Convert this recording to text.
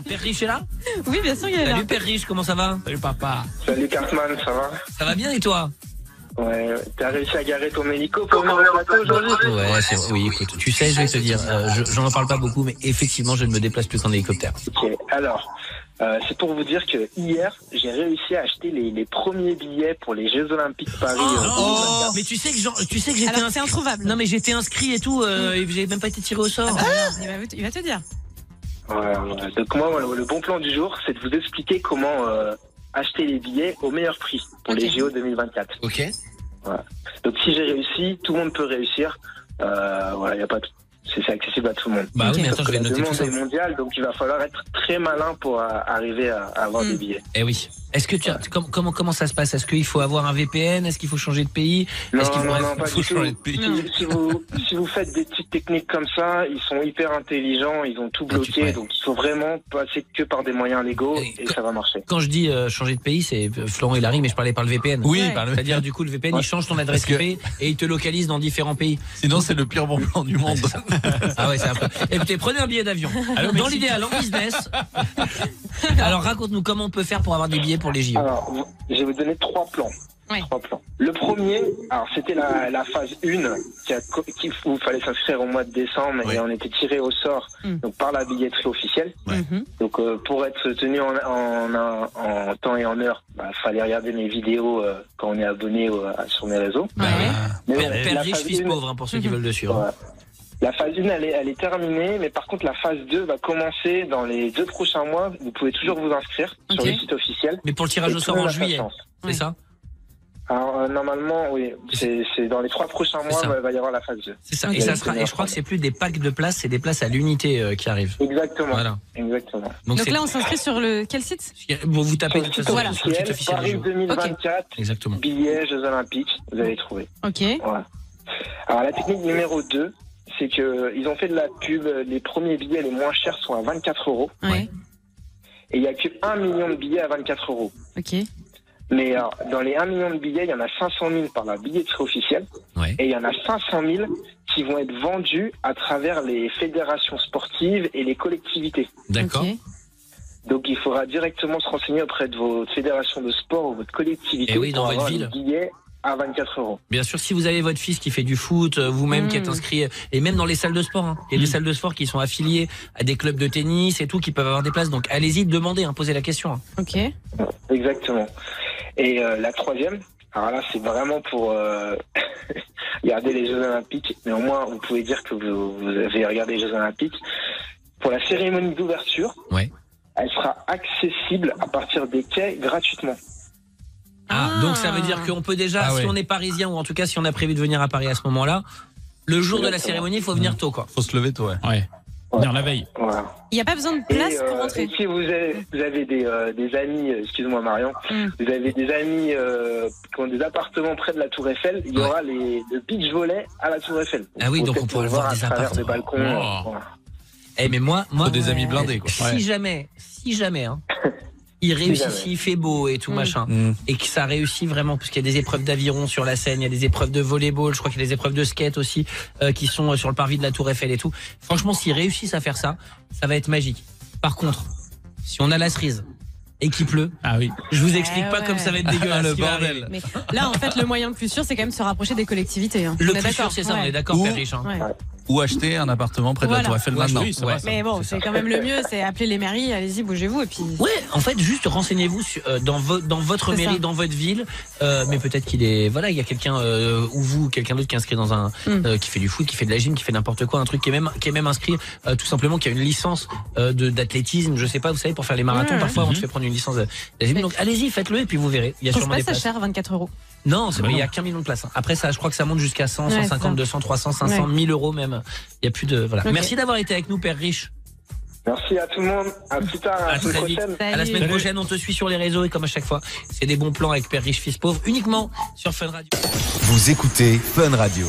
Père Riche est là? Oui, bien sûr, il est là. Salut Père Riche, comment ça va? Salut papa. Salut Cartman, ça va? Ça va bien et toi? Ouais, t'as réussi à garer ton hélico pour venir au plateau aujourd'hui? Ouais, oui, écoute, tu sais, je vais te dire, j'en parle pas beaucoup, mais effectivement, je ne me déplace plus qu'en hélicoptère. Ok, alors, c'est pour vous dire que hier, j'ai réussi à acheter les premiers billets pour les Jeux Olympiques Paris. Mais tu sais que j'étais Alors, c'est inscrit. introuvable. Non, mais j'étais inscrit et tout, et j'ai même pas été tiré au sort. Il va te dire. Ouais. Donc moi, le bon plan du jour, c'est de vous expliquer comment acheter les billets au meilleur prix pour les JO 2024. Ok. Voilà. Donc si j'ai réussi, tout le monde peut réussir. Voilà, y a pas de... C'est accessible à tout le monde. Bah oui, mais attends, Sauf je vais que noter la tout demande ça. est mondiale, donc il va falloir être très malin pour arriver à avoir des billets. Eh oui. Est-ce que comment ça se passe? Est-ce qu'il faut avoir un VPN? Est-ce qu'il faut changer de pays? Non, Est-ce qu'il faut... pas faut du tout. changer de pays. Si vous faites des petites techniques comme ça, ils sont hyper intelligents, ils ont tout bloqué, ouais. donc il faut vraiment passer que par des moyens légaux et ça va marcher. Quand je dis changer de pays, c'est Florent et Larry, mais je parlais par le VPN. Oui, Ouais. par le... C'est-à-dire du coup le VPN il change ton adresse Parce que- IP et il te localise dans différents pays. Sinon, c'est le pire bon plan du monde. Ah ouais, c'est un peu. Écoutez, prenez un billet d'avion. Dans l'idéal, en business. Alors raconte-nous comment on peut faire pour avoir des billets pour les JO. Alors, je vais vous donner trois plans. Ouais. Trois plans. Le premier, alors c'était la phase 1 où il fallait s'inscrire au mois de décembre et on était tiré au sort donc par la billetterie officielle. Donc pour être tenu en temps et en heure, fallait regarder mes vidéos quand on est abonné sur mes réseaux. Ouais. Mais bon, Père la riche, phase fils 1, pauvre, pour ceux qui veulent le suivre. ouais. La phase 1, elle est terminée, mais par contre, la phase 2 va commencer dans les 2 prochains mois. Vous pouvez toujours vous inscrire sur le site officiel. Mais pour le tirage au sort en juillet, c'est ça? Alors, normalement, oui, c'est dans les 3 prochains mois, il va y avoir la phase 2. C'est ça. Ok. Et ça sera. Et je crois que c'est plus des packs de places, c'est des places à l'unité qui arrivent. Exactement. Voilà. Exactement. Donc c'est- là, on s'inscrit sur quel site? Bon, vous tapez de toute façon Voilà. sur le site officiel des Paris JO. 2024, Exactement. billets, Jeux Olympiques, vous allez trouver. Ok. Voilà. Alors, la technique numéro 2, c'est que ils ont fait de la pub, les premiers billets les moins chers sont à 24 €. Ouais. Et il n'y a que 1 million de billets à 24 €. Ok. Mais alors, dans les 1 million de billets, il y en a 500 000 par la billetterie officielle. Ouais. Et il y en a 500 000 qui vont être vendus à travers les fédérations sportives et les collectivités. D'accord. Ok. Donc il faudra directement se renseigner auprès de votre fédération de sport ou votre collectivité Et oui, dans pour votre avoir ville. les billets à 24 €. Bien sûr, si vous avez votre fils qui fait du foot, vous-même qui êtes inscrit, et même dans les salles de sport, hein. Il y a des salles de sport qui sont affiliées à des clubs de tennis et tout, qui peuvent avoir des places. Donc allez-y, demandez, posez la question. Hein. Ok. Exactement. Et la troisième, alors là c'est vraiment pour regarder les Jeux Olympiques, mais au moins vous pouvez dire que vous avez regardé les Jeux Olympiques. Pour la cérémonie d'ouverture, Ouais. elle sera accessible à partir des quais gratuitement. Donc ça veut dire qu'on peut déjà, Ah ouais. si on est parisien ou en tout cas si on a prévu de venir à Paris à ce moment-là, le jour de la cérémonie, il faut venir tôt, quoi. Faut se lever tôt, ouais. Ouais. Venir la veille. Voilà. Il n'y a pas besoin de place pour Et rentrer. si vous avez des amis, excuse-moi Marion, vous avez des amis qui ont des appartements près de la Tour Eiffel, il y aura le beach volley à la Tour Eiffel. Ah oui, donc peut-être on pourra le voir à des travers des appartements. balcons. Oh. Voilà. Mais moi, Faut des amis blindés, quoi. Si jamais, hein, il réussit, s'il fait beau et tout machin, et que ça réussit vraiment, parce qu'il y a des épreuves d'aviron sur la Seine, il y a des épreuves de volleyball, je crois qu'il y a des épreuves de skate aussi, qui sont sur le parvis de la Tour Eiffel et tout. Franchement, s'ils réussissent à faire ça, ça va être magique. Par contre, si on a la cerise et qu'il pleut, Ah oui. je vous explique pas ouais. comme ça va être dégueulasse. Le ce qui va bordel. arriver. Mais là, en fait, le moyen le plus sûr, c'est quand même se rapprocher des collectivités. Hein. Le On est plus sûr, d'accord. c'est ça, on Ouais. est d'accord, Ou- Père Riche. Hein. Ouais. Ou acheter un appartement près de la Voilà. Tour Eiffel Ouais, maintenant. oui, ça va. Mais bon, c'est quand même le mieux, c'est appeler les mairies, allez-y, bougez-vous et puis. Ouais, en fait, juste renseignez-vous dans votre C'est mairie, ça. dans votre ville. Mais peut-être qu'il est, voilà, il y a quelqu'un ou vous, quelqu'un d'autre qui est inscrit dans un, qui fait du foot, qui fait de la gym, qui fait n'importe quoi, un truc qui est même inscrit, tout simplement, qui a une licence d'athlétisme, je sais pas, vous savez, pour faire les marathons, parfois on te fait prendre une licence de la gym. Donc allez-y, faites-le et puis vous verrez. Il y a Je trouve sûrement pas des ça places. cher, 24 €. Non, c'est vrai, il y a qu'un million de places. Hein. Après ça, je crois que ça monte jusqu'à 100, Ouais, 150, ça. 200, 300, 500, 1000 euros même. Il y a plus de, voilà. Ok. Merci d'avoir été avec nous, Père Riche. Merci à tout le monde. À plus tard, à la semaine très vite. prochaine. À la semaine Salut. prochaine, on te suit sur les réseaux et comme à chaque fois, c'est des bons plans avec Père Riche, fils pauvre, uniquement sur Fun Radio. Vous écoutez Fun Radio.